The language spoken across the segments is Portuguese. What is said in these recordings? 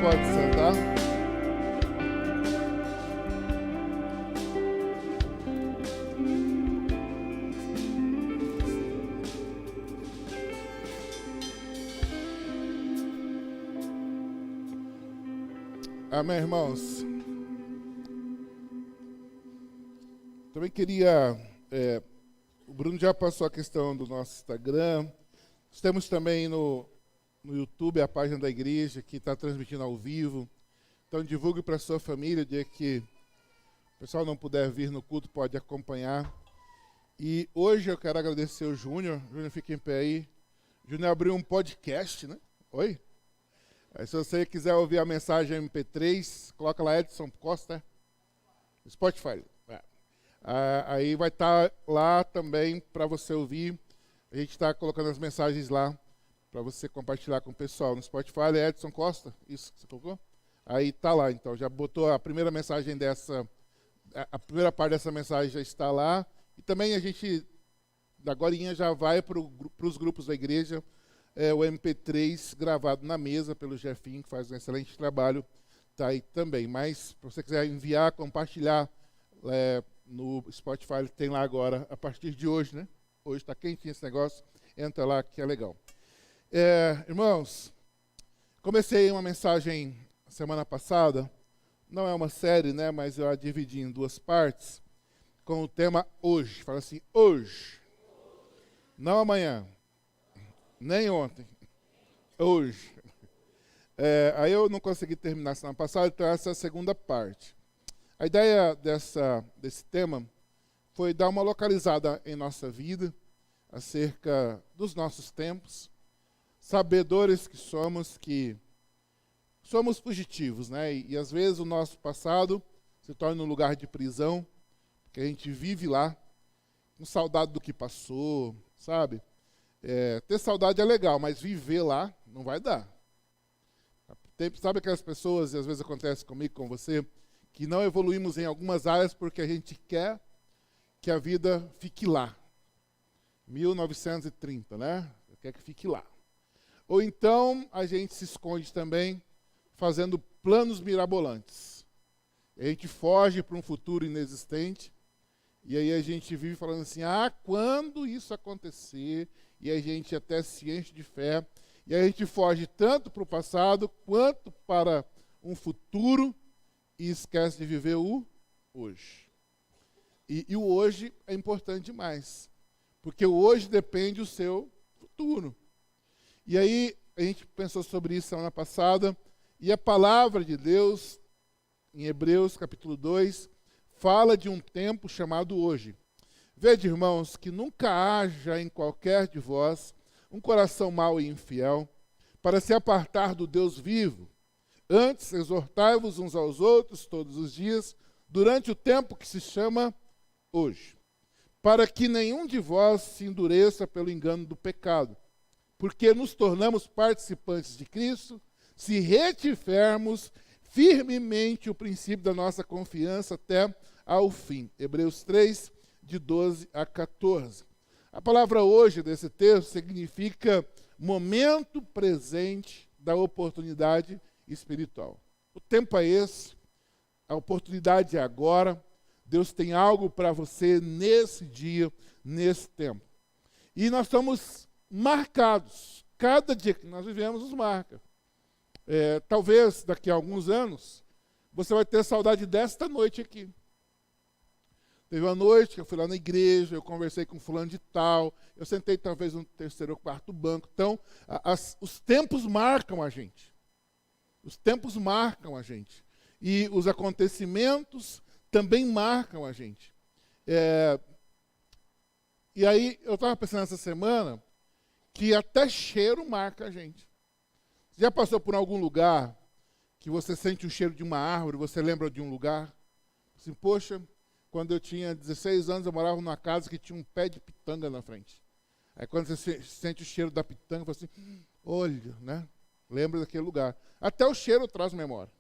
pode sentar. Amém, irmãos? Também queria... o Bruno já passou a questão do nosso Instagram. Estamos também no YouTube, a página da igreja, que está transmitindo ao vivo. Então, divulgue para a sua família, o dia que o pessoal não puder vir no culto, pode acompanhar. E hoje eu quero agradecer o Júnior. Júnior, fica em pé aí. O Júnior abriu um podcast, né? Oi? Aí, se você quiser ouvir a mensagem MP3, coloca lá Edson Costa, Spotify. Aí vai estar lá também para você ouvir. A gente está colocando as mensagens lá para você compartilhar com o pessoal. No Spotify é Edson Costa, isso que você colocou? Aí está lá, então. Já botou a primeira mensagem dessa, a primeira parte dessa mensagem já está lá. E também a gente, da agorinha, já vai para os grupos da igreja, o MP3 gravado na mesa pelo Jefinho, que faz um excelente trabalho, está aí também. Mas, se você quiser enviar, compartilhar no Spotify, tem lá agora, a partir de hoje, né? Hoje está quentinho esse negócio, entra lá que é legal. Irmãos, comecei uma mensagem semana passada, não é uma série, né? Mas eu a dividi em duas partes, com o tema hoje. Fala assim, hoje. Não amanhã. Nem ontem, hoje. Aí eu não consegui terminar semana passada, então essa é a segunda parte. A ideia desse tema foi dar uma localizada em nossa vida, acerca dos nossos tempos, sabedores que somos fugitivos, né? E às vezes o nosso passado se torna um lugar de prisão, porque a gente vive lá, com saudade do que passou, sabe? Ter saudade é legal, mas viver lá não vai dar. Sabe aquelas pessoas, e às vezes acontece comigo, com você, que não evoluímos em algumas áreas porque a gente quer que a vida fique lá. 1930, né? Quer que fique lá. Ou então a gente se esconde também fazendo planos mirabolantes. A gente foge para um futuro inexistente. E aí a gente vive falando assim, quando isso acontecer, e a gente até se enche de fé, e a gente foge tanto para o passado, quanto para um futuro, e esquece de viver o hoje. E o hoje é importante demais, porque o hoje depende do seu futuro. E aí a gente pensou sobre isso semana passada, e a palavra de Deus, em Hebreus capítulo 2, fala de um tempo chamado hoje. Vede, irmãos, que nunca haja em qualquer de vós um coração mau e infiel, para se apartar do Deus vivo. Antes, exortai-vos uns aos outros todos os dias, durante o tempo que se chama hoje, para que nenhum de vós se endureça pelo engano do pecado, porque nos tornamos participantes de Cristo, se retivermos firmemente o princípio da nossa confiança até ao fim. Hebreus 3, de 12 a 14. A palavra hoje desse texto significa momento presente da oportunidade espiritual. O tempo é esse, a oportunidade é agora. Deus tem algo para você nesse dia, nesse tempo. E nós estamos marcados. Cada dia que nós vivemos nos marca. Talvez daqui a alguns anos você vai ter saudade desta noite aqui. Teve uma noite que eu fui lá na igreja, eu conversei com fulano de tal, eu sentei talvez no terceiro ou quarto banco. Então, os tempos marcam a gente. Os tempos marcam a gente. E os acontecimentos também marcam a gente. E aí, eu estava pensando essa semana que até cheiro marca a gente. Você já passou por algum lugar que você sente o cheiro de uma árvore, você lembra de um lugar? Assim, poxa, quando eu tinha 16 anos, eu morava numa casa que tinha um pé de pitanga na frente. Aí quando você sente o cheiro da pitanga, você fala assim, olha, né? Lembra daquele lugar. Até o cheiro traz memória.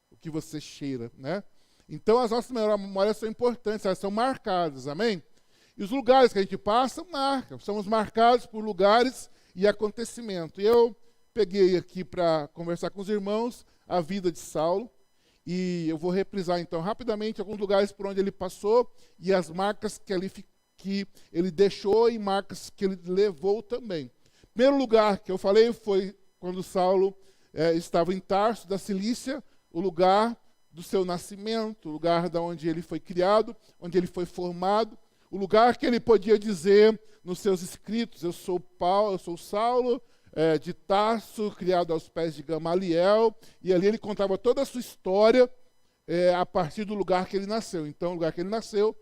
O que você cheira, né? Então as nossas memórias são importantes, elas são marcadas, amém? E os lugares que a gente passa, marcam. Somos marcados por lugares e acontecimentos. E eu peguei aqui para conversar com os irmãos a vida de Saulo. E eu vou reprisar, então, rapidamente alguns lugares por onde ele passou e as marcas que ele deixou e marcas que ele levou também. O primeiro lugar que eu falei foi quando Saulo estava em Tarso, da Cilícia, o lugar do seu nascimento, o lugar da onde ele foi criado, onde ele foi formado, o lugar que ele podia dizer nos seus escritos: eu sou Paulo, eu sou Saulo, de Tarso, criado aos pés de Gamaliel, e ali ele contava toda a sua história a partir do lugar que ele nasceu. Então, o lugar que ele nasceu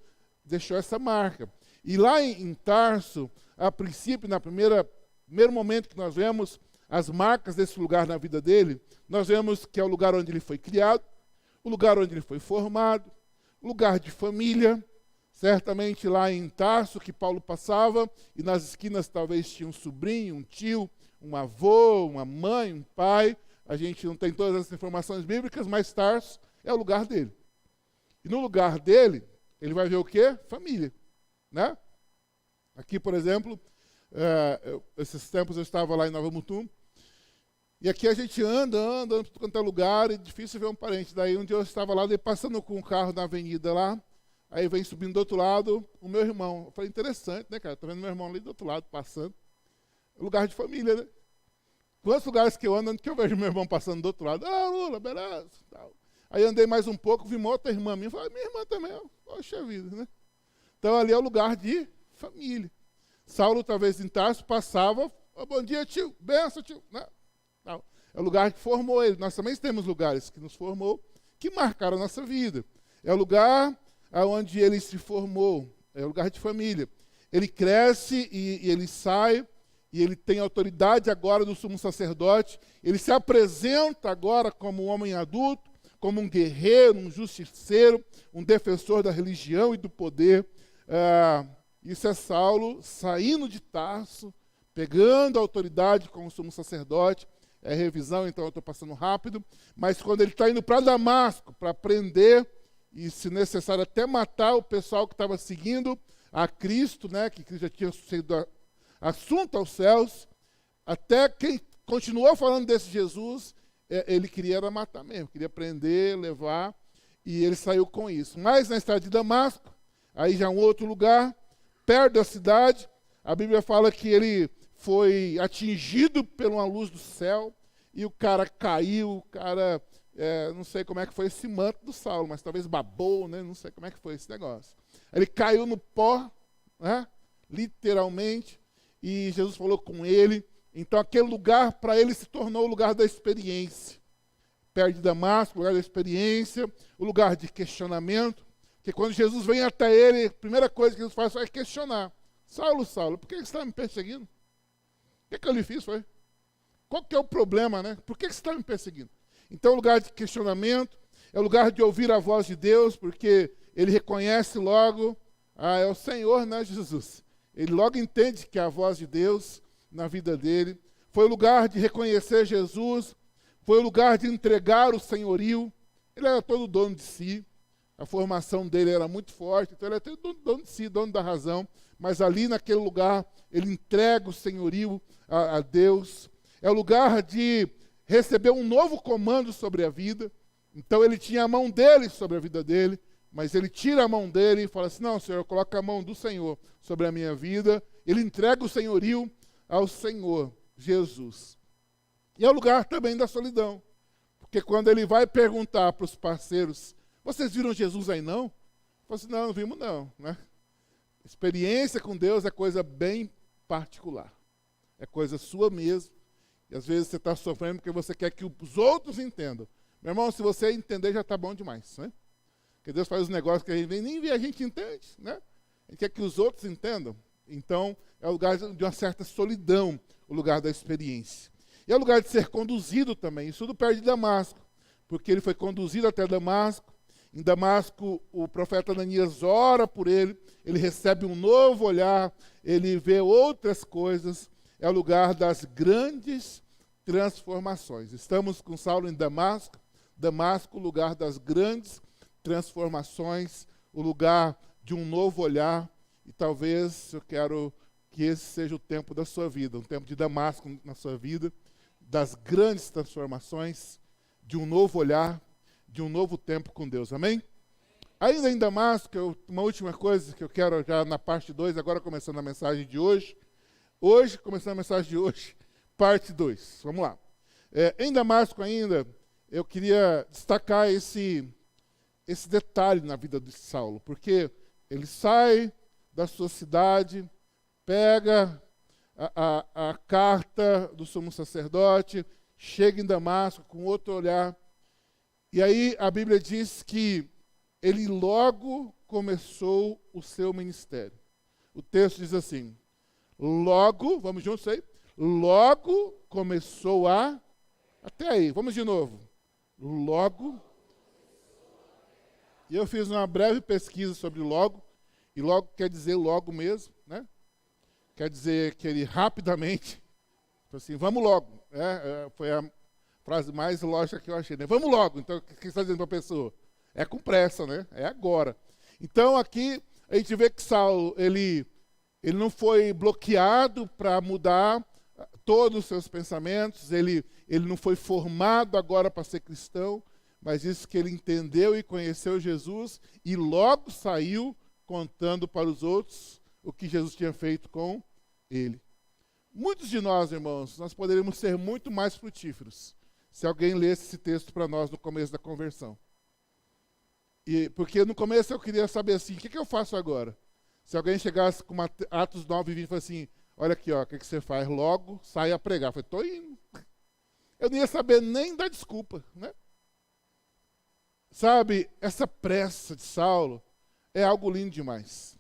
deixou essa marca. E lá em Tarso, a princípio, primeiro momento que nós vemos as marcas desse lugar na vida dele, nós vemos que é o lugar onde ele foi criado, o lugar onde ele foi formado, o lugar de família. Certamente lá em Tarso, que Paulo passava, e nas esquinas talvez tinha um sobrinho, um tio, um avô, uma mãe, um pai. A gente não tem todas as informações bíblicas, mas Tarso é o lugar dele. E no lugar dele, ele vai ver o quê? Família, né? Aqui, por exemplo, esses tempos eu estava lá em Nova Mutum, e aqui a gente anda por quanto é lugar, e é difícil ver um parente. Daí um dia eu estava lá, passando com o carro na avenida lá, aí vem subindo do outro lado o meu irmão. Eu falei, interessante, né, cara? Tô vendo meu irmão ali do outro lado, passando. Lugar de família, né? Quantos lugares que eu ando que eu vejo meu irmão passando do outro lado? Ah, Lula, beleza. Tal. Aí andei mais um pouco, vi uma outra irmã minha. Falei, minha irmã também, poxa vida, né? Então ali é o lugar de família. Saulo, talvez em Tarso, passava, bom dia, tio, benção, tio. Né? Tal. É o lugar que formou ele. Nós também temos lugares que nos formou, que marcaram a nossa vida. É o lugar onde ele se formou, é o lugar de família. Ele cresce e ele sai, e ele tem autoridade agora do sumo sacerdote. Ele se apresenta agora como um homem adulto, como um guerreiro, um justiceiro, um defensor da religião e do poder. Isso é Saulo saindo de Tarso, pegando a autoridade como sumo sacerdote. É revisão, então eu estou passando rápido. Mas quando ele está indo para Damasco, para prender e, se necessário, até matar o pessoal que estava seguindo a Cristo, né, que Cristo já tinha sido assunto aos céus, até quem continuou falando desse Jesus, ele queria era matar mesmo, queria prender, levar, e ele saiu com isso. Mas na estrada de Damasco, aí já é um outro lugar, perto da cidade, a Bíblia fala que ele foi atingido por uma luz do céu, e o cara caiu, o cara, não sei como é que foi esse manto do Saulo, mas talvez babou, né? Não sei como é que foi esse negócio. Ele caiu no pó, né? Literalmente, e Jesus falou com ele. Então aquele lugar para ele se tornou o lugar da experiência. Perto de Damasco, o lugar da experiência, o lugar de questionamento, porque quando Jesus vem até ele, a primeira coisa que Jesus faz é questionar. Saulo, Saulo, por que você está me perseguindo? O que eu lhe fiz, foi? Qual que é o problema, né? Por que você está me perseguindo? Então é o lugar de questionamento, é o lugar de ouvir a voz de Deus, porque ele reconhece logo, é o Senhor, né, Jesus? Ele logo entende que é a voz de Deus na vida dele. Foi o lugar de reconhecer Jesus, foi o lugar de entregar o senhorio. Ele era todo dono de si, a formação dele era muito forte, então ele era todo dono de si, dono da razão, mas ali naquele lugar ele entrega o senhorio a Deus. É o lugar de receber um novo comando sobre a vida. Então ele tinha a mão dele sobre a vida dele, mas ele tira a mão dele e fala assim, não, Senhor, eu coloco a mão do Senhor sobre a minha vida. Ele entrega o senhorio ao Senhor Jesus. E é o lugar também da solidão. Porque quando ele vai perguntar para os parceiros, vocês viram Jesus aí não? Fala assim, não vimos não. Né? Experiência com Deus é coisa bem particular. É coisa sua mesmo. E às vezes você está sofrendo porque você quer que os outros entendam. Meu irmão, se você entender já está bom demais. Né? Porque Deus faz os negócios que a gente nem a gente entende. Né? A gente quer que os outros entendam. Então, é o lugar de uma certa solidão, o lugar da experiência. E é o lugar de ser conduzido também, isso tudo perto de Damasco, porque ele foi conduzido até Damasco. Em Damasco, o profeta Ananias ora por ele recebe um novo olhar, ele vê outras coisas. É o lugar das grandes transformações. Estamos com Saulo em Damasco, Damasco, o lugar das grandes transformações, o lugar de um novo olhar. E talvez eu quero que esse seja o tempo da sua vida, um tempo de Damasco na sua vida, das grandes transformações, de um novo olhar, de um novo tempo com Deus. Amém? Ainda em Damasco, uma última coisa que eu quero já na parte 2, agora começando a mensagem de hoje. Começando a mensagem de hoje, parte 2. Vamos lá. Em Damasco ainda, eu queria destacar esse detalhe na vida de Saulo, porque ele sai da sua cidade, pega a carta do sumo sacerdote, chega em Damasco com outro olhar, e aí a Bíblia diz que ele logo começou o seu ministério. O texto diz assim, logo, vamos juntos aí? Logo começou até aí, vamos de novo. Logo, e eu fiz uma breve pesquisa sobre logo, e logo quer dizer logo mesmo, né? Quer dizer que ele rapidamente, assim, vamos logo. Foi a frase mais lógica que eu achei, né? Vamos logo. Então, o que você está dizendo para a pessoa? É com pressa, né? É agora. Então, aqui, a gente vê que Saulo, ele não foi bloqueado para mudar todos os seus pensamentos, ele não foi formado agora para ser cristão, mas diz que ele entendeu e conheceu Jesus e logo saiu contando para os outros o que Jesus tinha feito com ele. Muitos de nós, irmãos, nós poderíamos ser muito mais frutíferos se alguém lesse esse texto para nós no começo da conversão. Porque no começo eu queria saber assim, o que eu faço agora? Se alguém chegasse com Atos 9 e 20 e falasse assim, olha aqui, ó, o que você faz? Logo sai a pregar. Eu falei, estou indo. Eu não ia saber nem dar desculpa, né? Sabe, essa pressa de Saulo é algo lindo demais.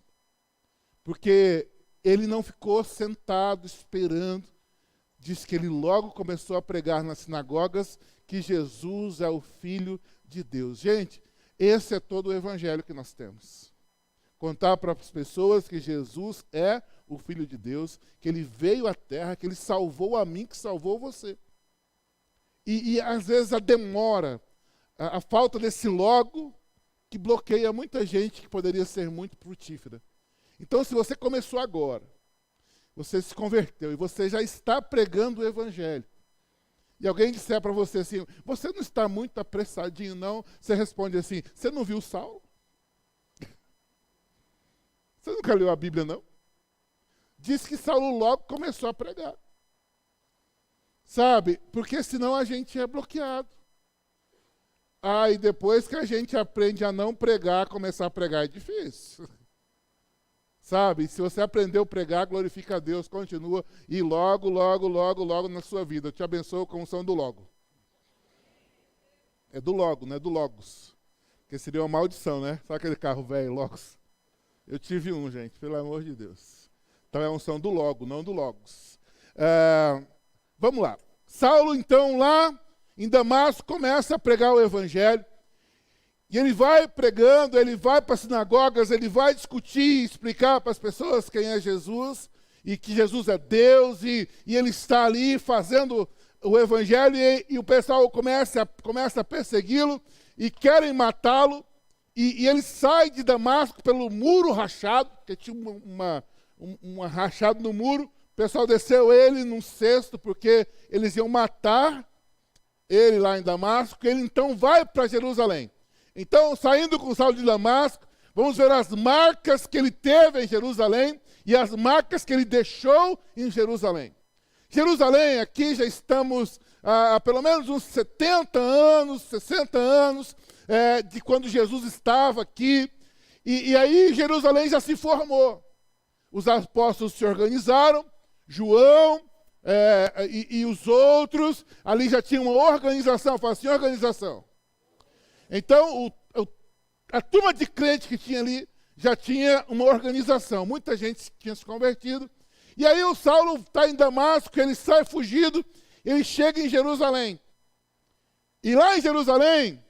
Porque ele não ficou sentado esperando. Diz que ele logo começou a pregar nas sinagogas que Jesus é o Filho de Deus. Gente, esse é todo o evangelho que nós temos. Contar para as pessoas que Jesus é o Filho de Deus, que ele veio à terra, que ele salvou a mim, que salvou você. E às vezes a demora, a falta desse logo, que bloqueia muita gente que poderia ser muito frutífera. Então, se você começou agora, você se converteu e você já está pregando o evangelho, e alguém disser para você assim, você não está muito apressadinho, não? Você responde assim, você não viu Saulo? Você nunca leu a Bíblia, não? Diz que Saulo logo começou a pregar. Sabe? Porque senão a gente é bloqueado. E depois que a gente aprende a não pregar, começar a pregar é difícil. Sabe? Se você aprendeu a pregar, glorifica a Deus, continua. E logo, logo, logo, logo na sua vida. Eu te abençoo com a unção do logo. É do logo, não é do logos. Porque seria uma maldição, né? Sabe aquele carro velho, logos? Eu tive um, gente, pelo amor de Deus. Então é a unção do logo, não do logos. Vamos lá. Saulo, então, lá em Damasco, começa a pregar o evangelho. E ele vai pregando, ele vai para as sinagogas, ele vai discutir, explicar para as pessoas quem é Jesus, e que Jesus é Deus, e ele está ali fazendo o evangelho, e o pessoal começa a persegui-lo, e querem matá-lo, e ele sai de Damasco pelo muro rachado, porque tinha uma rachado no muro, o pessoal desceu ele num cesto, porque eles iam matar ele lá em Damasco, ele então vai para Jerusalém. Então, saindo com Saulo de Damasco, vamos ver as marcas que ele teve em Jerusalém e as marcas que ele deixou em Jerusalém. Jerusalém, aqui já estamos há pelo menos uns 70 anos, 60 anos, de quando Jesus estava aqui. E aí Jerusalém já se formou. Os apóstolos se organizaram, João e os outros, ali já tinha uma organização, fala assim, organização. Então, a turma de crente que tinha ali já tinha uma organização. Muita gente tinha se convertido. E aí o Saulo está em Damasco, ele sai fugido, ele chega em Jerusalém. E lá em Jerusalém,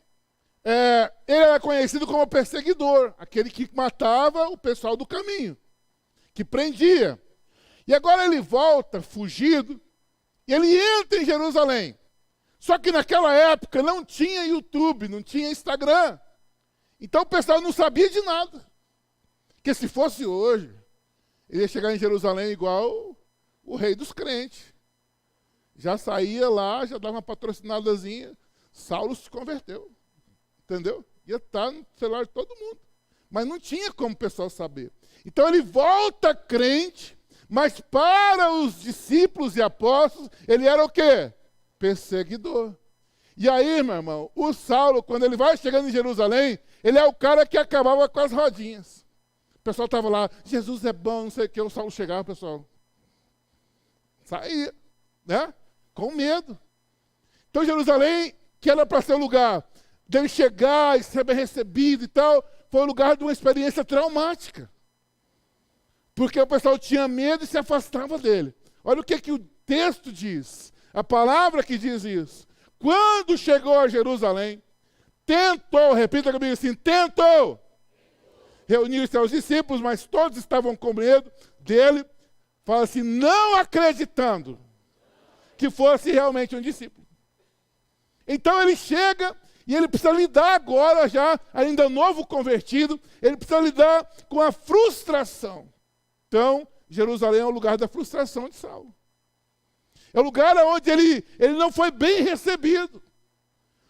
ele era conhecido como perseguidor, aquele que matava o pessoal do caminho, que prendia. E agora ele volta fugido, e ele entra em Jerusalém. Só que naquela época não tinha YouTube, não tinha Instagram. Então o pessoal não sabia de nada. Porque se fosse hoje, ele ia chegar em Jerusalém igual o rei dos crentes. Já saía lá, já dava uma patrocinadazinha Saulo se converteu. Entendeu? Ia estar no celular de todo mundo. Mas não tinha como o pessoal saber. Então ele volta crente, mas para os discípulos e apóstolos, ele era o quê? Perseguidor. E aí, meu irmão, o Saulo, quando ele vai chegando em Jerusalém, ele é o cara que acabava com as rodinhas. O pessoal estava lá, Jesus é bom, não sei o que, o Saulo chegava, o pessoal saía, né? Com medo. Então Jerusalém, que era para ser o lugar dele chegar e ser bem recebido e tal, foi o lugar de uma experiência traumática. Porque o pessoal tinha medo e se afastava dele. Olha o que o texto diz, a palavra que diz isso. Quando chegou a Jerusalém, tentou, repita comigo assim, tentou reunir seus discípulos, mas todos estavam com medo dele. Fala assim, não acreditando que fosse realmente um discípulo. Então ele chega e ele precisa lidar agora já, ainda novo convertido, ele precisa lidar com a frustração. Então, Jerusalém é o lugar da frustração de Saulo. É o lugar onde ele não foi bem recebido.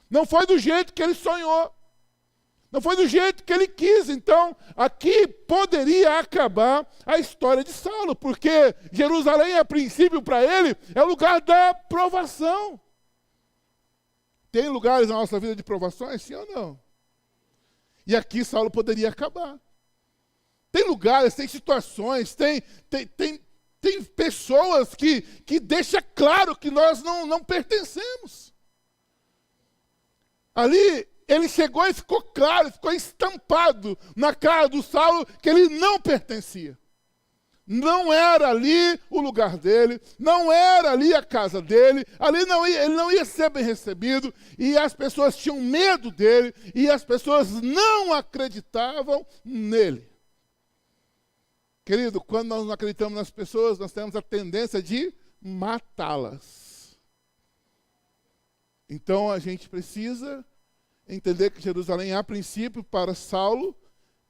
Não foi do jeito que ele sonhou. Não foi do jeito que ele quis. Então, aqui poderia acabar a história de Saulo, porque Jerusalém, a princípio, para ele, é o lugar da provação. Tem lugares na nossa vida de provações, sim ou não? E aqui Saulo poderia acabar. Tem lugares, tem situações, tem pessoas que deixam claro que nós não pertencemos. Ali, ele chegou e ficou claro, ficou estampado na cara do Saulo que ele não pertencia. Não era ali o lugar dele, não era ali a casa dele, ali ele não ia ser bem recebido, e as pessoas tinham medo dele, e as pessoas não acreditavam nele. Querido, quando nós não acreditamos nas pessoas, nós temos a tendência de matá-las. Então a gente precisa entender que Jerusalém, a princípio, para Saulo,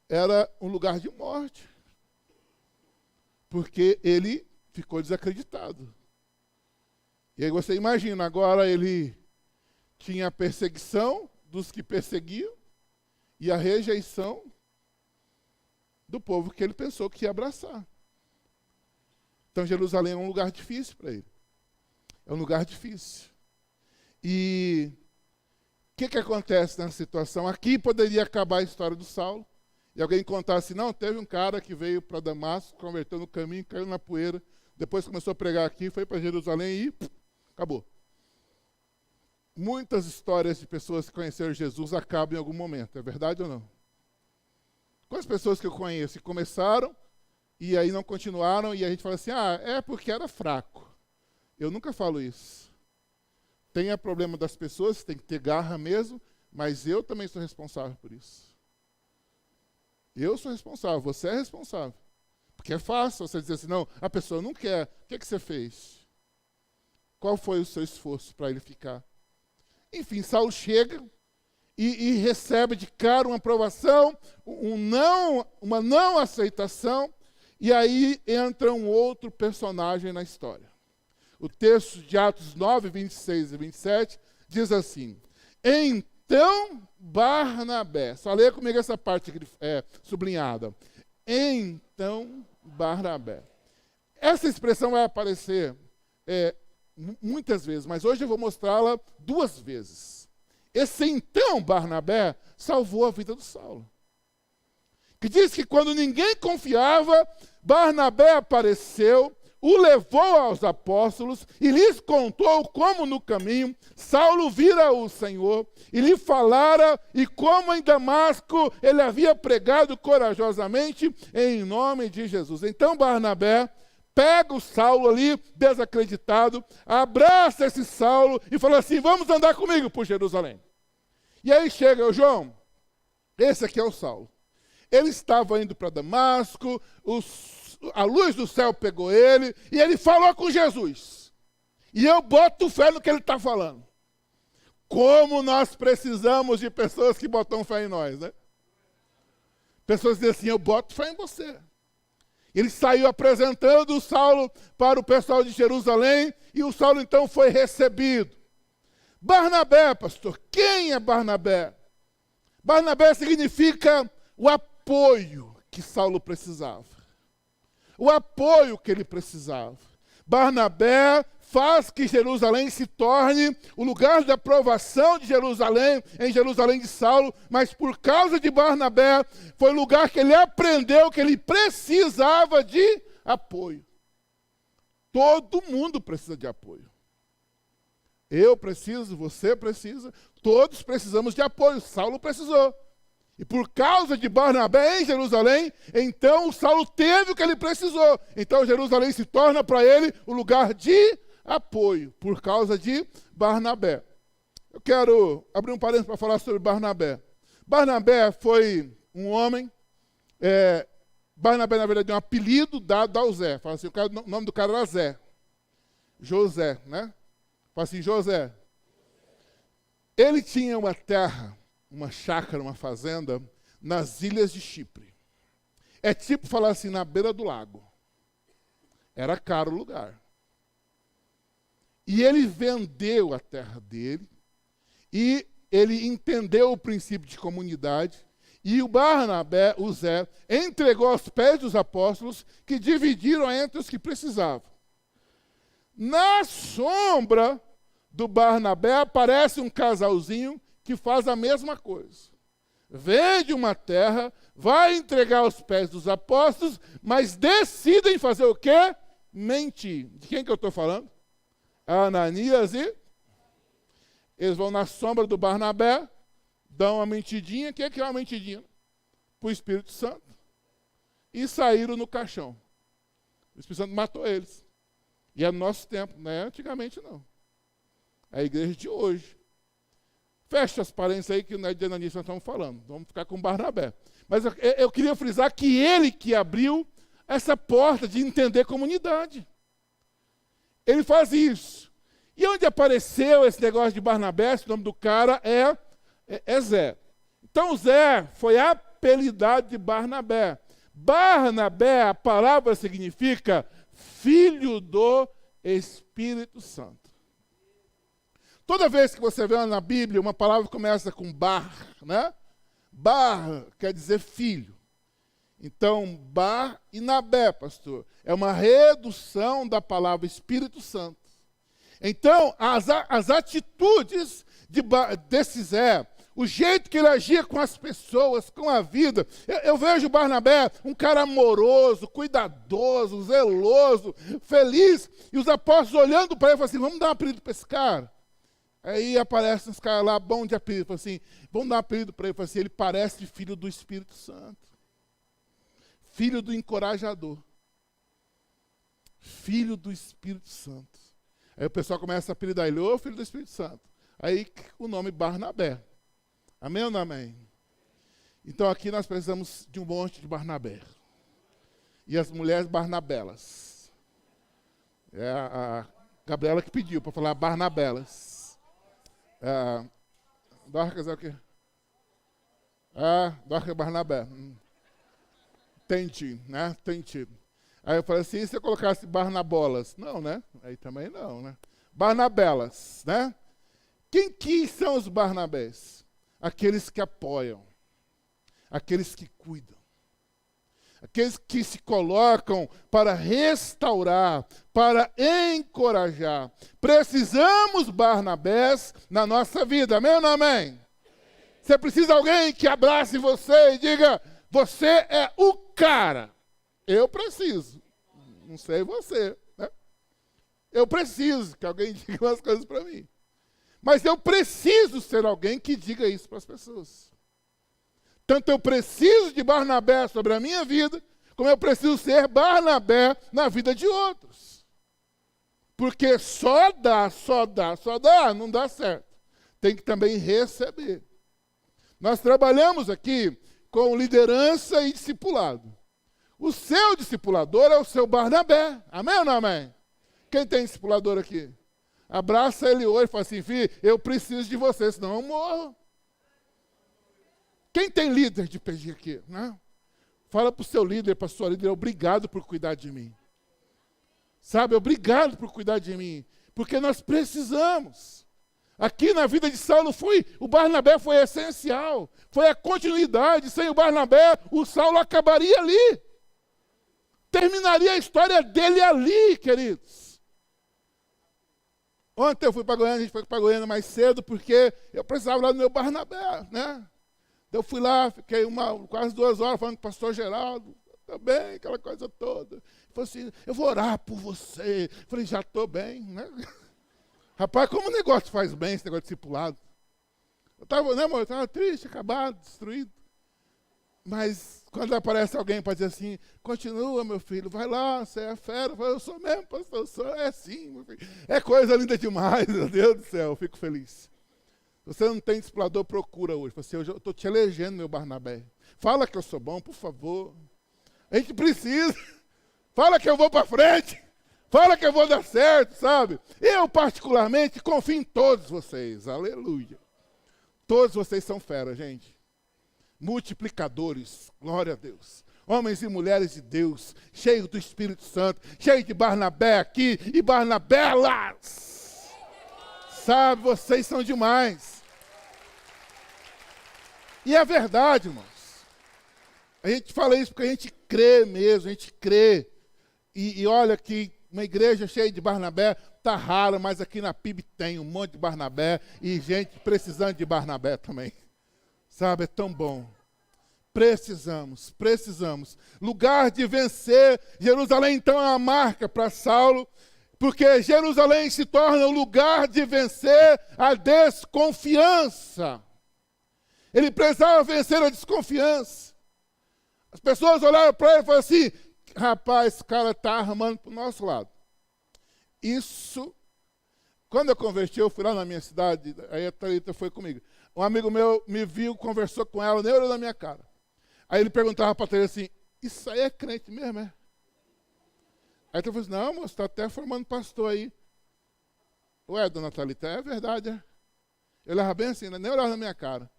era um lugar de morte. Porque ele ficou desacreditado. E aí você imagina, agora ele tinha a perseguição dos que perseguiam e a rejeição do povo que ele pensou que ia abraçar. Então Jerusalém é um lugar difícil para ele. É um lugar difícil. E o que acontece nessa situação? Aqui poderia acabar a história do Saulo. E alguém contasse, não, teve um cara que veio para Damasco, converteu no caminho, caiu na poeira, depois começou a pregar aqui, foi para Jerusalém e acabou. Muitas histórias de pessoas que conheceram Jesus acabam em algum momento, é verdade ou não? Quantas pessoas que eu conheço que começaram e aí não continuaram e a gente fala assim, é porque era fraco. Eu nunca falo isso. Tem o problema das pessoas, tem que ter garra mesmo, mas eu também sou responsável por isso. Eu sou responsável, você é responsável. Porque é fácil você dizer assim, não, a pessoa não quer. O que você fez? Qual foi o seu esforço para ele ficar? Enfim, Saulo chega e recebe de cara uma aprovação, uma não aceitação, e aí entra um outro personagem na história. O texto de Atos 9, 26 e 27 diz assim, então Barnabé, só leia comigo essa parte aqui, sublinhada. Então Barnabé. Essa expressão vai aparecer muitas vezes, mas hoje eu vou mostrá-la 2 vezes. Esse então Barnabé salvou a vida do Saulo. Que diz que quando ninguém confiava, Barnabé apareceu, o levou aos apóstolos e lhes contou como no caminho Saulo vira o Senhor e lhe falara e como em Damasco ele havia pregado corajosamente em nome de Jesus. Então Barnabé pega o Saulo ali, desacreditado, abraça esse Saulo e fala assim, vamos andar comigo por Jerusalém. E aí chega o João, esse aqui é o Saulo. Ele estava indo para Damasco, a luz do céu pegou ele, e ele falou com Jesus. E eu boto fé no que ele está falando. Como nós precisamos de pessoas que botam fé em nós, né? Pessoas dizem assim, eu boto fé em você. Ele saiu apresentando o Saulo para o pessoal de Jerusalém, e o Saulo então foi recebido. Barnabé, pastor, quem é Barnabé? Barnabé significa o apoio que Saulo precisava. O apoio que ele precisava. Barnabé faz que Jerusalém se torne o lugar da aprovação de Jerusalém, em Jerusalém de Saulo, mas por causa de Barnabé, foi o lugar que ele aprendeu que ele precisava de apoio. Todo mundo precisa de apoio. Eu preciso, você precisa, todos precisamos de apoio. Saulo precisou. E por causa de Barnabé em Jerusalém, então Saulo teve o que ele precisou. Então Jerusalém se torna para ele o lugar de apoio, por causa de Barnabé. Eu quero abrir um parênteses para falar sobre Barnabé. Barnabé foi um homem, Barnabé na verdade é um apelido dado ao Zé. Fala assim, o nome do cara era Zé. José, né? Fala assim, José. Ele tinha uma terra, uma chácara, uma fazenda, nas ilhas de Chipre. É tipo falar assim, na beira do lago. Era caro o lugar. E ele vendeu a terra dele, e ele entendeu o princípio de comunidade, e o Barnabé, o Zé, entregou aos pés dos apóstolos, que dividiram entre os que precisavam. Na sombra do Barnabé aparece um casalzinho que faz a mesma coisa. Vende uma terra, vai entregar aos pés dos apóstolos, mas decidem fazer o quê? Mentir. De quem que eu estou falando? Ananias e... Eles vão na sombra do Barnabé, dão uma mentidinha. O que é uma mentidinha? Para o Espírito Santo. E saíram no caixão. O Espírito Santo matou eles. E é no nosso tempo, não é antigamente não. É a igreja de hoje. Fecha as parênteses aí que não é de Ananias que nós estamos falando. Vamos ficar com Barnabé. Mas eu queria frisar que ele que abriu essa porta de entender comunidade. Ele faz isso. E onde apareceu esse negócio de Barnabé, o nome do cara é Zé. Então Zé foi apelidado de Barnabé. Barnabé, a palavra significa filho do Espírito Santo. Toda vez que você vê na Bíblia, uma palavra começa com bar, né? Bar quer dizer filho. Então, bar e nabé, pastor, é uma redução da palavra Espírito Santo. Então, as atitudes desse Zé, o jeito que ele agia com as pessoas, com a vida. Eu vejo Barnabé, um cara amoroso, cuidadoso, zeloso, feliz. E os apóstolos olhando para ele, falam assim, vamos dar um apelido para esse cara. Aí aparecem os caras lá, bom de apelido, falam assim, vamos dar um apelido para ele. Falam assim, ele parece filho do Espírito Santo. Filho do encorajador. Filho do Espírito Santo. Aí o pessoal começa a apelidar ele, ô filho do Espírito Santo. Aí o nome Barnabé. Amém ou não amém? Então aqui nós precisamos de um monte de Barnabé. E as mulheres Barnabelas. É a Gabriela que pediu para falar Barnabelas. Dorcas é o quê? Dorcas Barnabé. Entendi, né? Entendi. Aí eu falei assim, e se eu colocasse Barnabolas? Não, né? Aí também não, né? Barnabelas, né? Quem são os Barnabés? Aqueles que apoiam, aqueles que cuidam, aqueles que se colocam para restaurar, para encorajar. Precisamos Barnabés na nossa vida, amém ou não amém? Você precisa de alguém que abrace você e diga, você é o cara. Eu preciso, não sei você, né? Eu preciso que alguém diga umas coisas para mim. Mas eu preciso ser alguém que diga isso para as pessoas. Tanto eu preciso de Barnabé sobre a minha vida, como eu preciso ser Barnabé na vida de outros. Porque só dá, não dá certo. Tem que também receber. Nós trabalhamos aqui com liderança e discipulado. O seu discipulador é o seu Barnabé. Amém ou não amém? Quem tem discipulador aqui? Abraça ele hoje e fala assim, filho, eu preciso de você, senão eu morro. Quem tem líder de PG aqui? Né? Fala para o seu líder, para a sua líder, obrigado por cuidar de mim. Sabe, obrigado por cuidar de mim. Porque nós precisamos. Aqui na vida de Saulo o Barnabé foi essencial, foi a continuidade. Sem o Barnabé, o Saulo acabaria ali. Terminaria a história dele ali, queridos. Ontem eu fui para Goiânia, a gente foi para Goiânia mais cedo, porque eu precisava lá do meu Barnabé, né? Eu fui lá, fiquei quase 2 horas falando com o pastor Geraldo, também, aquela coisa toda. Ele falou assim, eu vou orar por você. Eu falei, já estou bem, né? Rapaz, como o negócio faz bem, esse negócio de discipulado. Eu estava, né, amor? Eu estava triste, acabado, destruído. Mas quando aparece alguém para dizer assim, continua, meu filho, vai lá, você é fera. Eu falo, eu sou mesmo, pastor, eu sou, é sim, meu filho. É coisa linda demais, meu Deus do céu, eu fico feliz. Se você não tem discipulador, procura hoje. Assim, eu estou te elegendo, meu Barnabé. Fala que eu sou bom, por favor. A gente precisa. Fala que eu vou para frente. Fala que eu vou dar certo, sabe? Eu, particularmente, confio em todos vocês. Aleluia. Todos vocês são fera, gente. Multiplicadores. Glória a Deus. Homens e mulheres de Deus, cheios do Espírito Santo, cheios de Barnabé aqui e Barnabelas. Sabe, vocês são demais. E é verdade, irmãos. A gente fala isso porque a gente crê mesmo, a gente crê. E olha que uma igreja cheia de Barnabé está rara, mas aqui na PIB tem um monte de Barnabé e gente precisando de Barnabé também. Sabe, é tão bom. Precisamos. Lugar de vencer. Jerusalém, então, é uma marca para Saulo, porque Jerusalém se torna o lugar de vencer a desconfiança. Ele precisava vencer a desconfiança. As pessoas olharam para ele e falaram assim, rapaz, esse cara está armando para o nosso lado. Isso, quando eu converti, eu fui lá na minha cidade, aí a Thalita foi comigo. Um amigo meu me viu, conversou com ela, nem olhou na minha cara. Aí ele perguntava para a Thalita assim, isso aí é crente mesmo, é? Aí eu falei assim, não, moço, está até formando pastor aí. Ué, dona Thalita, é verdade, é? Eu olhava bem assim, nem olhava na minha cara.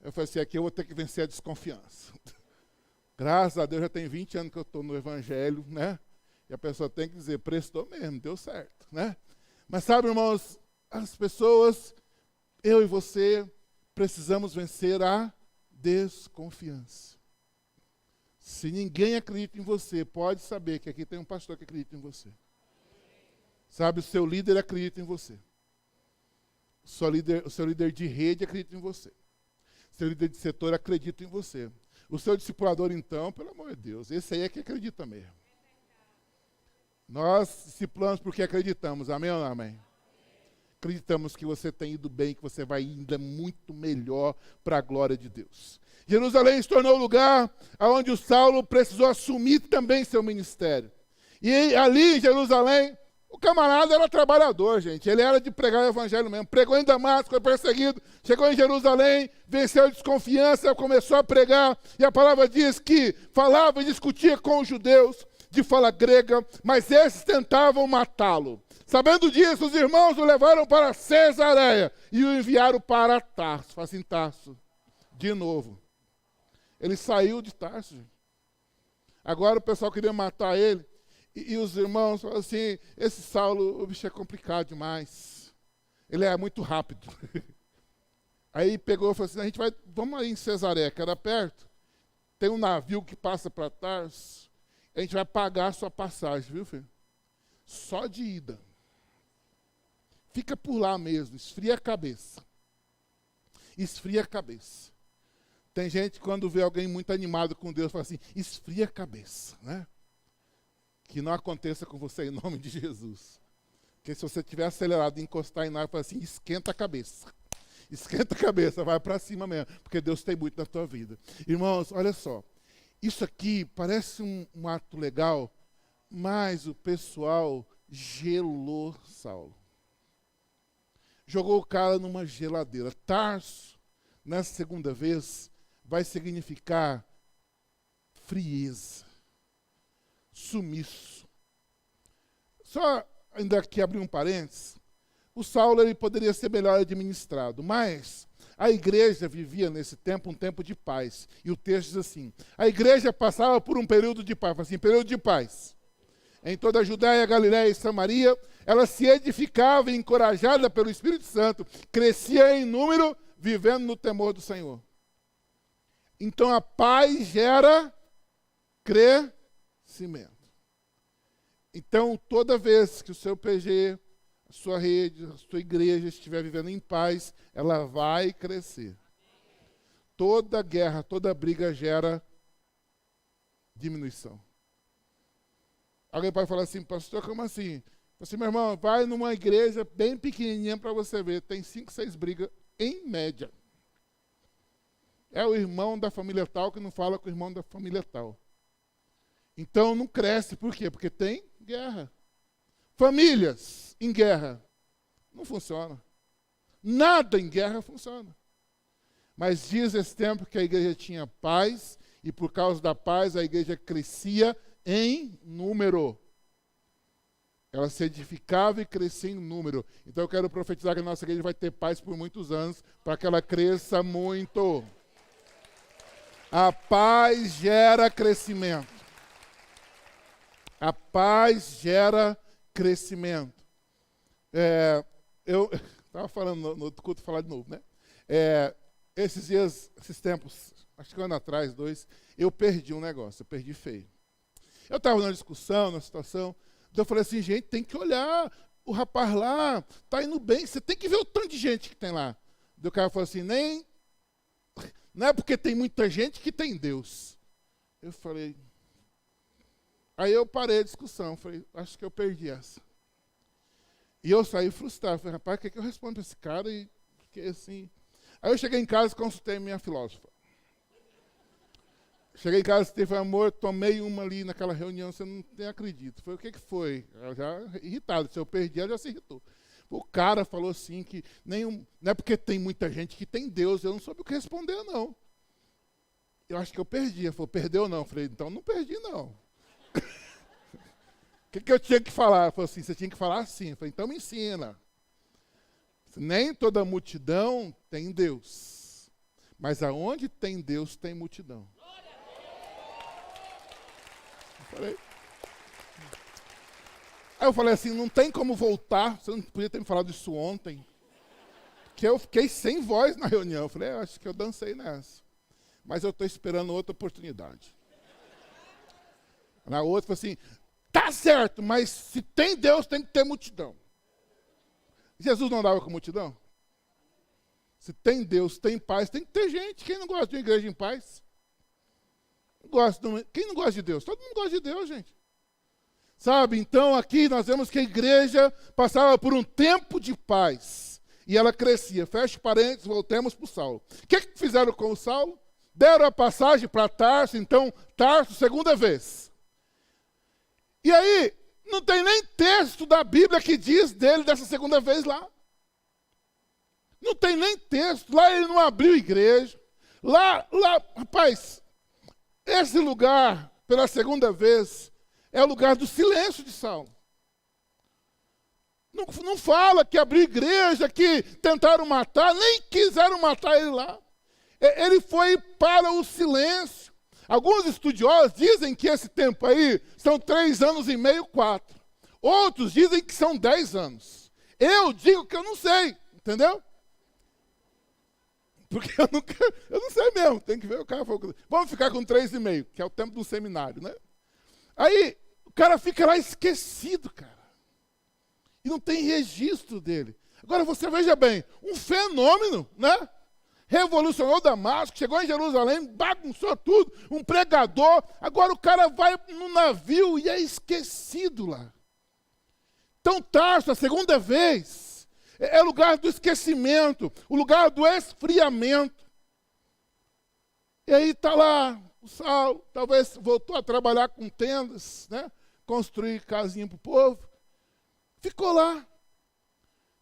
Eu falei assim, aqui eu vou ter que vencer a desconfiança. Graças a Deus, já tem 20 anos que eu estou no Evangelho, né? E a pessoa tem que dizer, prestou mesmo, deu certo, né? Mas sabe, irmãos, as pessoas, eu e você, precisamos vencer a desconfiança. Se ninguém acredita em você, pode saber que aqui tem um pastor que acredita em você. Sabe, o seu líder acredita em você. O seu líder de rede acredita em você. O seu líder de setor acredita em você. O seu discipulador, então, pelo amor de Deus, esse aí é que acredita mesmo. Nós discipulamos porque acreditamos, amém ou não amém? Acreditamos que você tem ido bem, que você vai ainda muito melhor para a glória de Deus. Jerusalém se tornou o lugar onde o Saulo precisou assumir também seu ministério. E ali em Jerusalém, o camarada era trabalhador, gente. Ele era de pregar o evangelho mesmo. Pregou em Damasco, foi perseguido. Chegou em Jerusalém, venceu a desconfiança, começou a pregar. E a palavra diz que falava e discutia com os judeus de fala grega, mas esses tentavam matá-lo. Sabendo disso, os irmãos o levaram para Cesareia e o enviaram para Tarso. Fala assim, Tarso, de novo. Ele saiu de Tarso. Agora o pessoal queria matar ele. E os irmãos falaram assim, esse Saulo, o bicho é complicado demais. Ele é muito rápido. Aí pegou e falou assim, vamos aí em Cesareia, que era perto. Tem um navio que passa para Tarso. A gente vai pagar a sua passagem, viu, filho? Só de ida. Fica por lá mesmo, esfria a cabeça. Esfria a cabeça. Tem gente, quando vê alguém muito animado com Deus, fala assim, esfria a cabeça, né? Que não aconteça com você em nome de Jesus. Porque se você estiver acelerado e encostar em nada, fala assim, esquenta a cabeça. Esquenta a cabeça, vai para cima mesmo, porque Deus tem muito na tua vida. Irmãos, olha só. Isso aqui parece um ato legal, mas o pessoal gelou Saulo. Jogou o cara numa geladeira. Tarso, nessa segunda vez, vai significar frieza, sumiço. Só ainda aqui abrir um parênteses, o Saulo ele poderia ser melhor administrado, mas a igreja vivia nesse tempo um tempo de paz. E o texto diz assim, a igreja passava por um período de paz, assim, período de paz. Em toda a Judéia, Galiléia e Samaria, ela se edificava, encorajada pelo Espírito Santo, crescia em número, vivendo no temor do Senhor. Então a paz gera crescimento. Então, toda vez que o seu PG, a sua rede, a sua igreja estiver vivendo em paz, ela vai crescer. Toda guerra, toda briga gera diminuição. Alguém pode falar assim, pastor, como assim? Assim, meu irmão, vai numa igreja bem pequenininha para você ver, tem 5, 6 brigas em média. É o irmão da família tal que não fala com o irmão da família tal. Então não cresce, por quê? Porque tem guerra. Famílias em guerra não funciona. Nada em guerra funciona. Mas diz esse tempo que a igreja tinha paz, e por causa da paz a igreja crescia em número. Ela se edificava e crescia em número. Então eu quero profetizar que a nossa igreja vai ter paz por muitos anos, para que ela cresça muito. A paz gera crescimento. A paz gera crescimento. Eu estava falando no outro culto, falar de novo, né? Esses dias, esses tempos, acho que um ano atrás, 2, eu perdi um negócio, eu perdi feio. Eu estava numa discussão, numa situação, então eu falei assim, gente, tem que olhar, o rapaz lá está indo bem, você tem que ver o tanto de gente que tem lá. O cara falou assim, não é porque tem muita gente que tem Deus. Eu falei, aí eu parei a discussão, falei, acho que eu perdi essa. E eu saí frustrado, falei, rapaz, o que eu respondo para esse cara? E fiquei assim. Aí eu cheguei em casa e consultei minha filósofa. Cheguei em casa e falei, amor, tomei uma ali naquela reunião, você não tem acredito. Falei, o que foi? Ela já irritada, se eu perdi, ela já se irritou. O cara falou assim que não é porque tem muita gente que tem Deus, eu não soube o que responder, não. Eu acho que eu perdi. Ela falou, perdeu não? Eu falei, então não perdi, não. O que eu tinha que falar? Ela falou assim, você tinha que falar assim. Eu falei, então me ensina. Nem toda multidão tem Deus. Mas aonde tem Deus, tem multidão. Aí eu falei assim, não tem como voltar, você não podia ter me falado isso ontem. Que eu fiquei sem voz na reunião. Eu falei, acho que eu dancei nessa. Mas eu estou esperando outra oportunidade. Na outra, falei assim, tá certo, mas se tem Deus, tem que ter multidão. Jesus não andava com multidão? Se tem Deus, tem paz, tem que ter gente. Quem não gosta de uma igreja em paz? Quem não gosta de Deus? Todo mundo gosta de Deus, gente. Sabe, então aqui nós vemos que a igreja passava por um tempo de paz. E ela crescia. Fecha parênteses, voltemos para o Saulo. O que fizeram com o Saulo? Deram a passagem para Tarso, então Tarso, segunda vez. E aí, não tem nem texto da Bíblia que diz dele dessa segunda vez lá. Não tem nem texto. Lá ele não abriu igreja. Lá, rapaz, esse lugar, pela segunda vez, é o lugar do silêncio de Saulo. Não fala que abriu igreja, que tentaram matar, nem quiseram matar ele lá. Ele foi para o silêncio. Alguns estudiosos dizem que esse tempo aí são 3 anos e meio, 4. Outros dizem que são 10 anos. Eu digo que eu não sei, entendeu? Porque eu não sei mesmo, tem que ver o cara. Vamos ficar com 3,5, que é o tempo do seminário, né? Aí o cara fica lá esquecido, cara. E não tem registro dele. Agora você veja bem, um fenômeno, né? Revolucionou Damasco, chegou em Jerusalém, bagunçou tudo, um pregador. Agora o cara vai no navio e é esquecido lá. Então Tarso, a segunda vez, é o lugar do esquecimento, o lugar do esfriamento. E aí está lá, o Saulo, talvez voltou a trabalhar com tendas, né? Construir casinha para o povo. Ficou lá.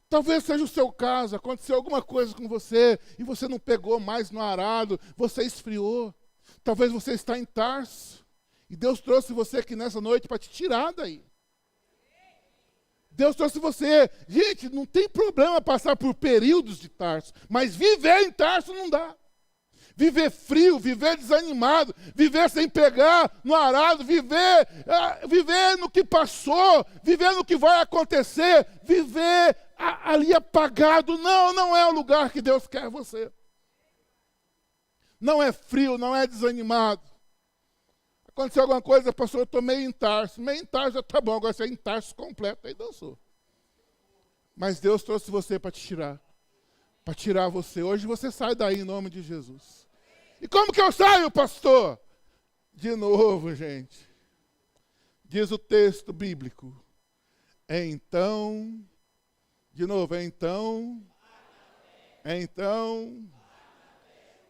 Talvez seja o seu caso, aconteceu alguma coisa com você e você não pegou mais no arado, você esfriou. Talvez você está em Tarso e Deus trouxe você aqui nessa noite para te tirar daí. Deus trouxe você. Gente, não tem problema passar por períodos de Tarso, mas viver em Tarso não dá. Viver frio, viver desanimado, viver sem pegar no arado, viver no que passou, viver no que vai acontecer, viver ali apagado. Não é o lugar que Deus quer você. Não é frio, não é desanimado. Aconteceu alguma coisa, pastor, eu estou meio em Tarso. Meio em Tarso já está bom, agora você é em Tarso completo, aí dançou. Mas Deus trouxe você para te tirar. Para tirar você. Hoje você sai daí em nome de Jesus. E como que eu saio, pastor? De novo, gente. Diz o texto bíblico. Então,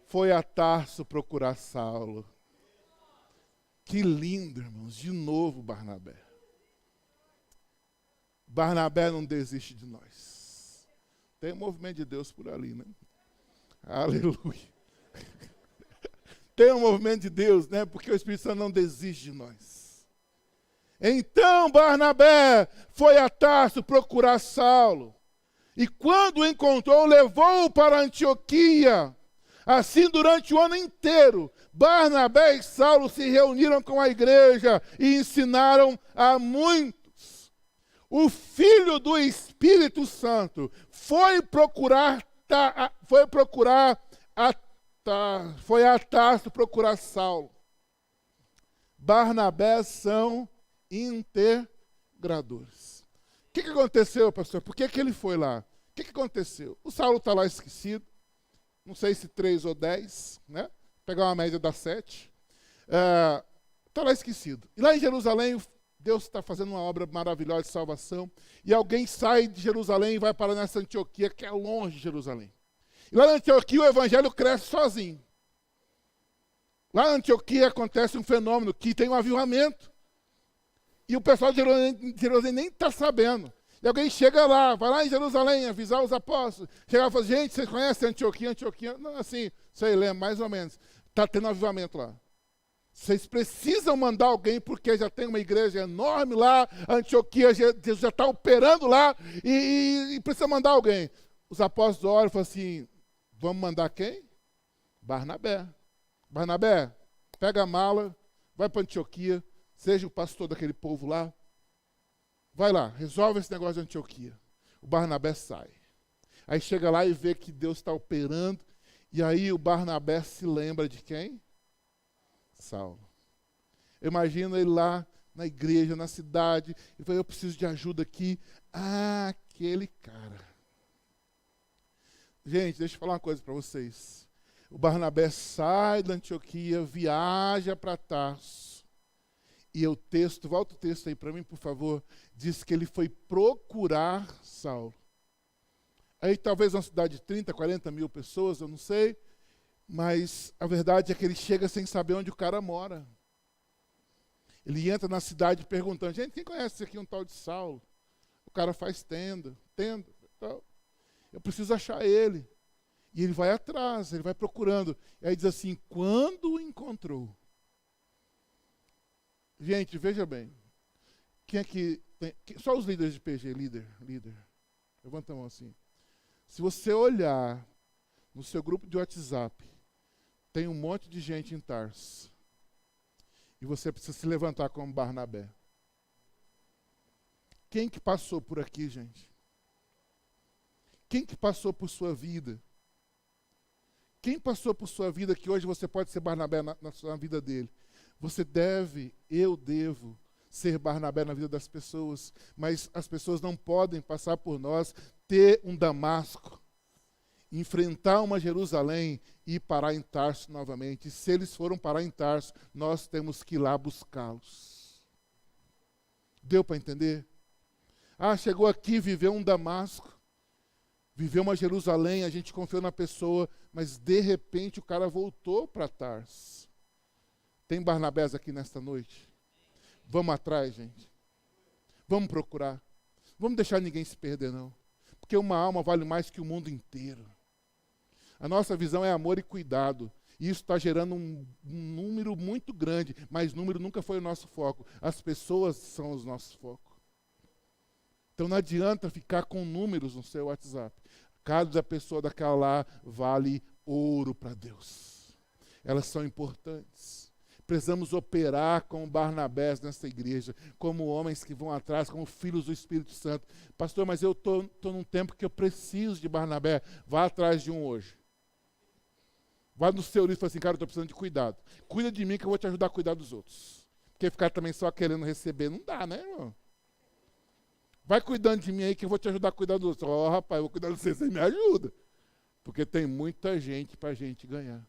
foi a Tarso procurar Saulo. Que lindo, irmãos. De novo, Barnabé. Barnabé não desiste de nós. Tem um movimento de Deus por ali, né? Aleluia. Tem um movimento de Deus, né? Porque o Espírito Santo não desiste de nós. Então Barnabé foi a Tarso procurar Saulo. E quando o encontrou, levou-o para Antioquia. Assim, durante o ano inteiro, Barnabé e Saulo se reuniram com a igreja e ensinaram a muitos. O Filho do Espírito Santo foi a Tarso procurar Saulo. Barnabé são integradores. O que aconteceu, pastor? Por que ele foi lá? O que aconteceu? O Saulo está lá esquecido. Não sei se 3 ou 10, né? Pegar uma média da 7. Está lá esquecido. E lá em Jerusalém, Deus está fazendo uma obra maravilhosa de salvação. E alguém sai de Jerusalém e vai para nessa Antioquia, que é longe de Jerusalém. E lá na Antioquia o evangelho cresce sozinho. Lá na Antioquia acontece um fenômeno que tem um avivamento. E o pessoal de Jerusalém nem está sabendo. E alguém chega lá, vai lá em Jerusalém avisar os apóstolos. Chega lá e fala, gente, vocês conhecem Antioquia? Antioquia, não, assim, sei, lembra, mais ou menos. Está tendo um avivamento lá. Vocês precisam mandar alguém, porque já tem uma igreja enorme lá, Antioquia, Jesus já está operando lá, e precisa mandar alguém. Os apóstolos olham e falam assim, vamos mandar quem? Barnabé. Barnabé, pega a mala, vai para Antioquia, seja o pastor daquele povo lá. Vai lá, resolve esse negócio de Antioquia. O Barnabé sai. Aí chega lá e vê que Deus está operando, e aí o Barnabé se lembra de quem? Saulo. Eu imagino ele lá na igreja, na cidade, ele fala, eu preciso de ajuda aqui. Ah, aquele cara. Gente, deixa eu falar uma coisa para vocês. O Barnabé sai da Antioquia, viaja para Tarso. E o texto, volta o texto aí para mim, por favor, diz que ele foi procurar Saulo. Aí talvez uma cidade de 30, 40 mil pessoas, eu não sei, mas a verdade é que ele chega sem saber onde o cara mora. Ele entra na cidade perguntando, gente, quem conhece aqui um tal de Saulo? O cara faz tenda, tal. Eu preciso achar ele. E ele vai atrás, ele vai procurando. E aí diz assim, quando o encontrou. Gente, veja bem. Quem é que tem, só os líderes de PG, líder. Levanta a mão assim. Se você olhar no seu grupo de WhatsApp, tem um monte de gente em Tarso. E você precisa se levantar como Barnabé. Quem que passou por aqui, gente? Quem que passou por sua vida? Quem passou por sua vida que hoje você pode ser Barnabé na vida dele? Eu devo ser Barnabé na vida das pessoas, mas as pessoas não podem passar por nós, ter um Damasco, enfrentar uma Jerusalém e parar em Tarso novamente. E se eles foram parar em Tarso, nós temos que ir lá buscá-los. Deu para entender? Ah, chegou aqui, viveu um Damasco, viveu uma Jerusalém, a gente confiou na pessoa, mas de repente o cara voltou para Tarso. Tem Barnabés aqui nesta noite? Vamos atrás, gente. Vamos procurar. Vamos deixar ninguém se perder, não. Porque uma alma vale mais que o mundo inteiro. A nossa visão é amor e cuidado. E isso está gerando um número muito grande, mas número nunca foi o nosso foco. As pessoas são os nossos focos. Então não adianta ficar com números no seu WhatsApp. Cada pessoa daquela lá vale ouro para Deus. elas são importantes. Precisamos operar como Barnabés nessa igreja, como homens que vão atrás, como filhos do Espírito Santo. Pastor, mas eu estou num tempo que eu preciso de Barnabé. Vá atrás de um hoje. Vá no seu livro e fala assim, cara, eu estou precisando de cuidado. Cuida de mim que eu vou te ajudar a cuidar dos outros. Porque ficar também só querendo receber não dá, né, irmão? Vai cuidando de mim aí que eu vou te ajudar a cuidar dos outros. Ó, rapaz, eu vou cuidar de você me ajuda. Porque tem muita gente para a gente ganhar.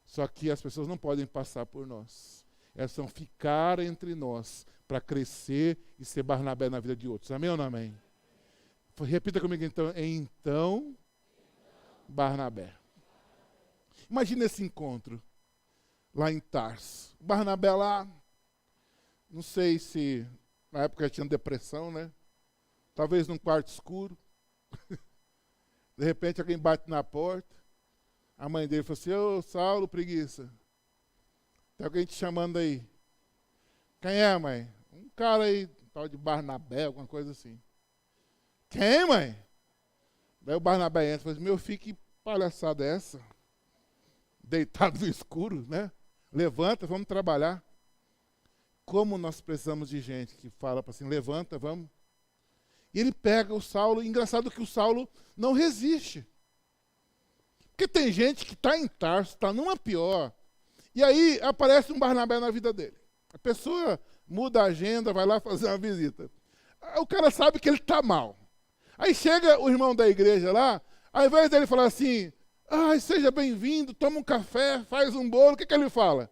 Só que as pessoas não podem passar por nós. Elas vão ficar entre nós para crescer e ser Barnabé na vida de outros. Amém ou não amém? Repita comigo então. Então, Barnabé. Imagina esse encontro lá em Tarso. Barnabé lá, não sei se na época tinha depressão, né? Talvez num quarto escuro. De repente alguém bate na porta. A mãe dele falou assim, ô Saulo, preguiça. Tem alguém te chamando aí. Quem é, mãe? Um cara aí, tal de Barnabé, alguma coisa assim. Quem, mãe? Daí o Barnabé entra e fala assim, meu filho, que palhaçada é essa? Deitado no escuro, né? Levanta, vamos trabalhar. Como nós precisamos de gente que fala assim, levanta, vamos. E ele pega o Saulo, engraçado que o Saulo não resiste. Porque tem gente que está em Tarso, está numa pior, e aí aparece um Barnabé na vida dele. A pessoa muda a agenda, vai lá fazer uma visita. O cara sabe que ele está mal. Aí chega o irmão da igreja lá, ao invés dele falar assim, ai, seja bem-vindo, toma um café, faz um bolo, o que ele fala?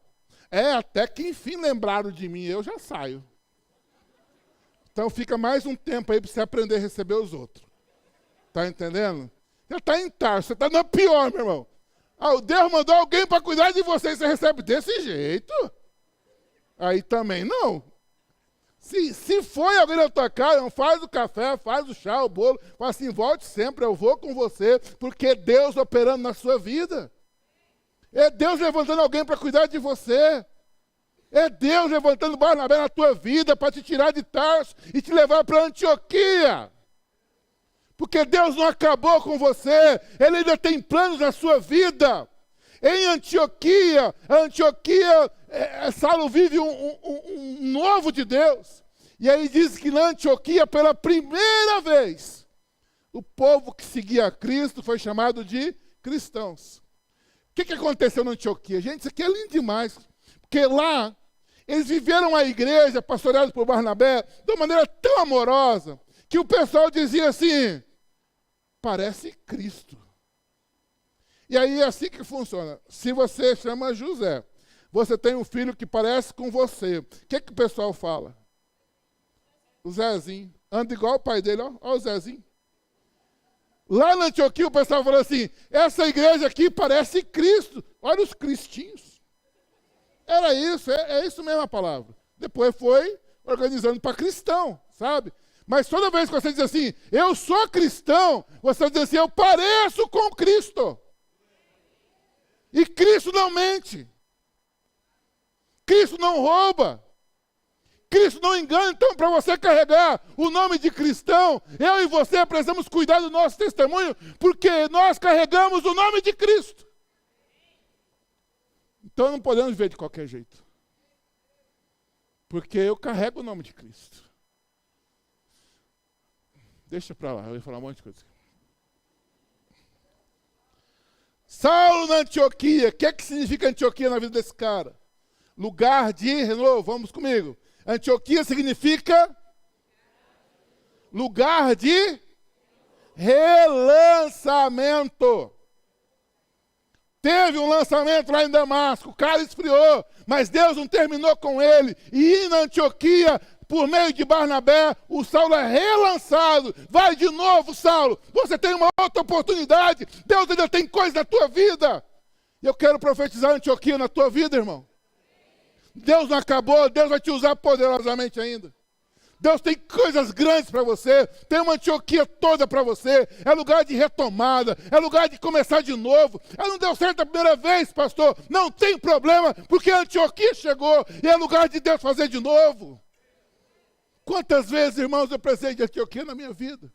Até que enfim lembraram de mim, eu já saio. Então fica mais um tempo aí para você aprender a receber os outros. Tá entendendo? Você está em Tarso, você está na pior, meu irmão. O Deus mandou alguém para cuidar de você e você recebe desse jeito? Aí também não. Se foi alguém na tua casa, faz o café, faz o chá, o bolo, fala assim, volte sempre, eu vou com você, porque é Deus operando na sua vida. É Deus levantando alguém para cuidar de você. É Deus levantando Barnabé na tua vida para te tirar de Tarso e te levar para Antioquia. Porque Deus não acabou com você, Ele ainda tem planos na sua vida. Em Antioquia, Saulo vive um novo de Deus. E aí diz que na Antioquia, pela primeira vez, o povo que seguia a Cristo foi chamado de cristãos. O que aconteceu na Antioquia? Gente, isso aqui é lindo demais. Porque lá, eles viveram a igreja, pastoreados por Barnabé, de uma maneira tão amorosa, que o pessoal dizia assim, parece Cristo. E aí é assim que funciona. Se você chama José, você tem um filho que parece com você, o que o pessoal fala? O Zezinho. Anda igual o pai dele, ó o Zezinho. Lá na Antioquia o pessoal falou assim, essa igreja aqui parece Cristo. Olha os cristinhos. Era isso, é isso mesmo a palavra. Depois foi organizando para cristão, sabe? Mas toda vez que você diz assim, eu sou cristão, você diz assim, eu pareço com Cristo. E Cristo não mente. Cristo não rouba. Cristo não engana. Então, para você carregar o nome de cristão, eu e você precisamos cuidar do nosso testemunho, porque nós carregamos o nome de Cristo. Então, não podemos viver de qualquer jeito. Porque eu carrego o nome de Cristo. Deixa para lá, eu ia falar um monte de coisa. Saulo na Antioquia. O que significa Antioquia na vida desse cara? Lugar de, de novo, vamos comigo. Antioquia significa lugar de relançamento. Teve um lançamento lá em Damasco, o cara esfriou, mas Deus não terminou com ele. E na Antioquia, por meio de Barnabé, o Saulo é relançado. Vai de novo, Saulo. Você tem uma outra oportunidade. Deus ainda tem coisa na tua vida. E eu quero profetizar Antioquia na tua vida, irmão. Deus não acabou, Deus vai te usar poderosamente ainda. Deus tem coisas grandes para você, tem uma Antioquia toda para você, é lugar de retomada, é lugar de começar de novo. Não deu certo a primeira vez, pastor, não tem problema, porque a Antioquia chegou e é lugar de Deus fazer de novo. Quantas vezes, irmãos, eu precisei de Antioquia na minha vida?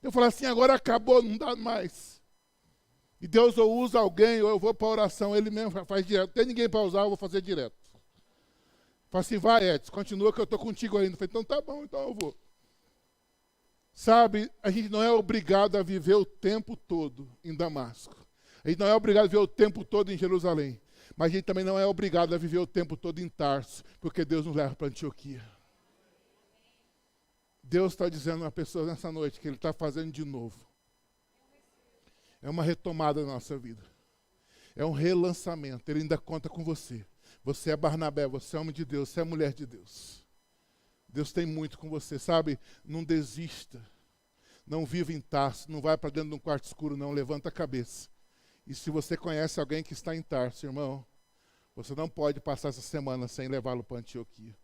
Eu falei assim, agora acabou, não dá mais. E Deus ou usa alguém, ou eu vou para a oração, ele mesmo faz direto. Não tem ninguém para usar, eu vou fazer direto. Fala assim, vai Edson, continua que eu estou contigo ainda. Eu falei, então tá bom, então eu vou. Sabe, a gente não é obrigado a viver o tempo todo em Damasco. A gente não é obrigado a viver o tempo todo em Jerusalém. Mas a gente também não é obrigado a viver o tempo todo em Tarso, porque Deus nos leva para Antioquia. Deus está dizendo a pessoa nessa noite que Ele está fazendo de novo. É uma retomada da nossa vida. É um relançamento. Ele ainda conta com você. Você é Barnabé, você é homem de Deus, você é mulher de Deus. Deus tem muito com você, sabe? Não desista. Não viva em Tarso, não vai para dentro de um quarto escuro, não. Levanta a cabeça. E se você conhece alguém que está em Tarso, irmão, você não pode passar essa semana sem levá-lo para Antioquia.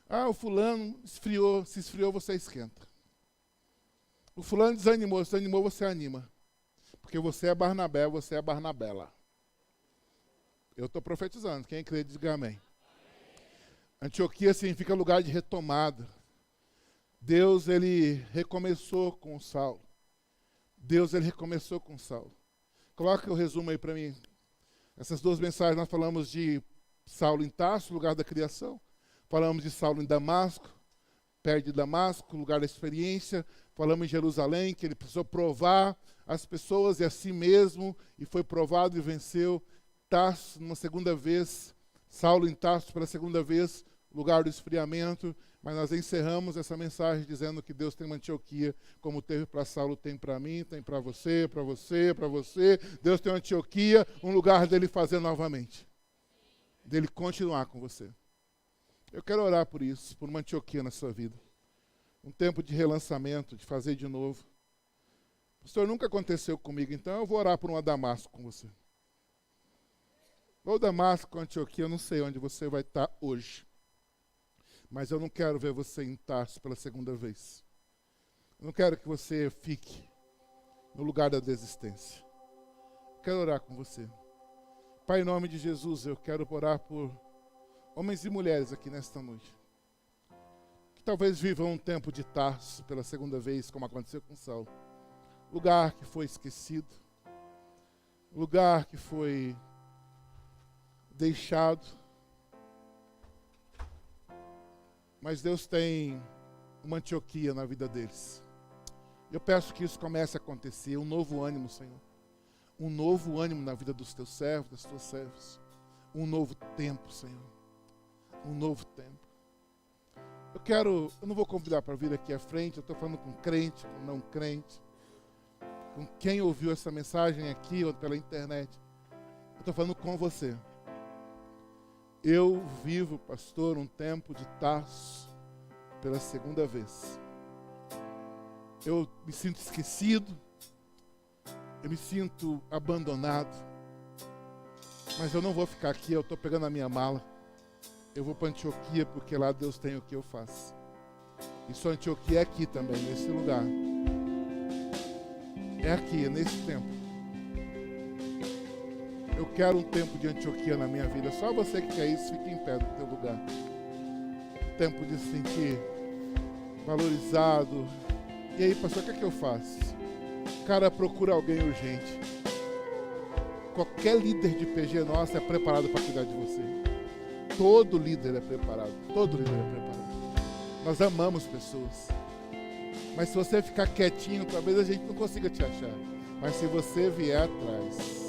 Ah, o fulano esfriou, se esfriou, você esquenta. O fulano desanimou, você anima. Porque você é Barnabé, você é Barnabela. Eu estou profetizando, quem crê, diga amém. Antioquia significa lugar de retomada. Deus, ele recomeçou com Saulo. Deus, ele recomeçou com Saulo. Coloca o resumo aí para mim. Essas duas mensagens nós falamos de Saulo em Tarso, lugar da criação. Falamos de Saulo em Damasco, perto de Damasco, lugar da experiência. Falamos em Jerusalém, que ele precisou provar as pessoas e a si mesmo, e foi provado e venceu. Tarso, uma segunda vez, Saulo em Tarso pela segunda vez, lugar do esfriamento. Mas nós encerramos essa mensagem dizendo que Deus tem uma Antioquia, como teve para Saulo, tem para mim, tem para você, para você, para você. Deus tem uma Antioquia, um lugar dele fazer novamente. Dele continuar com você. Eu quero orar por isso, por uma Antioquia na sua vida. Um tempo de relançamento, de fazer de novo. Pastor, nunca aconteceu comigo, então eu vou orar por uma Damasco com você. Ou Damasco, Antioquia, eu não sei onde você vai estar hoje. Mas eu não quero ver você em Tarso pela segunda vez. Eu não quero que você fique no lugar da desistência. Eu quero orar com você. Pai, em nome de Jesus, eu quero orar por homens e mulheres aqui nesta noite. Que talvez vivam um tempo de Tarso pela segunda vez, como aconteceu com Saulo. Lugar que foi esquecido. Lugar que foi deixado. Mas Deus tem uma Antioquia na vida deles. Eu peço que isso comece a acontecer, um novo ânimo, Senhor. Um novo ânimo na vida dos teus servos, das tuas servas. Um novo tempo, Senhor. Um novo tempo. Eu não vou convidar para vir aqui à frente, eu estou falando com crente, com não crente, com quem ouviu essa mensagem aqui ou pela internet. Eu estou falando com você. Eu vivo, pastor, um tempo de Tarso pela segunda vez. Eu me sinto esquecido, eu me sinto abandonado, mas eu não vou ficar aqui, eu estou pegando a minha mala. Eu vou para Antioquia, porque lá Deus tem o que eu faço. E só Antioquia é aqui também, nesse lugar. É aqui, é nesse tempo. Eu quero um tempo de Antioquia na minha vida. Só você que quer isso, fique em pé no teu lugar. Tempo de se sentir valorizado. E aí, pastor, o que é que eu faço? Cara, procura alguém urgente. Qualquer líder de PG nosso é preparado para cuidar de você. Todo líder é preparado. Todo líder é preparado. Nós amamos pessoas. Mas se você ficar quietinho, talvez a gente não consiga te achar. Mas se você vier atrás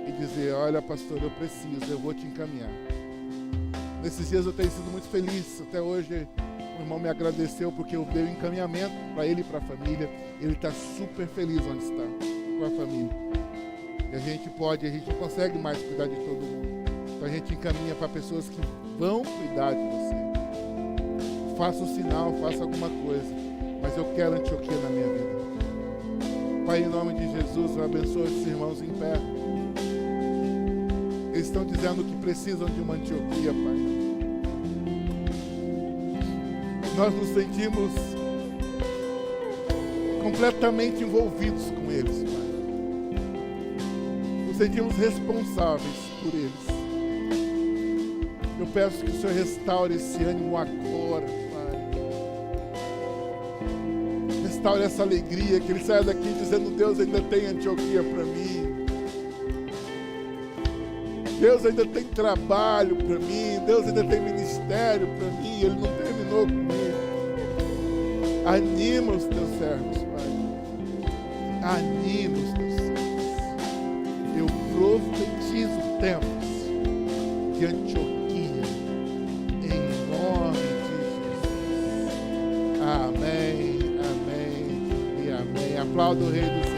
e dizer, olha, pastor, eu preciso, eu vou te encaminhar. Nesses dias eu tenho sido muito feliz. Até hoje o irmão me agradeceu porque eu dei o encaminhamento para ele e para a família. Ele está super feliz onde está, com a família. E a gente não consegue mais cuidar de todo mundo. Então a gente encaminha para pessoas que vão cuidar de você. Faça um sinal, faça alguma coisa. Mas eu quero Antioquia na minha vida. Pai, em nome de Jesus, eu abençoo esses irmãos em pé. Eles estão dizendo que precisam de uma Antioquia, Pai. Nós nos sentimos completamente envolvidos com eles, Pai. Nos sentimos responsáveis por eles. Eu peço que o Senhor restaure esse ânimo agora, Pai. restaure essa alegria, que ele saia daqui dizendo: Deus ainda tem Antioquia para mim. Deus ainda tem trabalho para mim. Deus ainda tem ministério para mim. Ele não terminou comigo. Anima os teus servos, Pai. Anima os teus servos. Eu profetizo tempos de Antioquia, em nome de Jesus. Amém, amém e amém. Aplauda o Rei do Céu.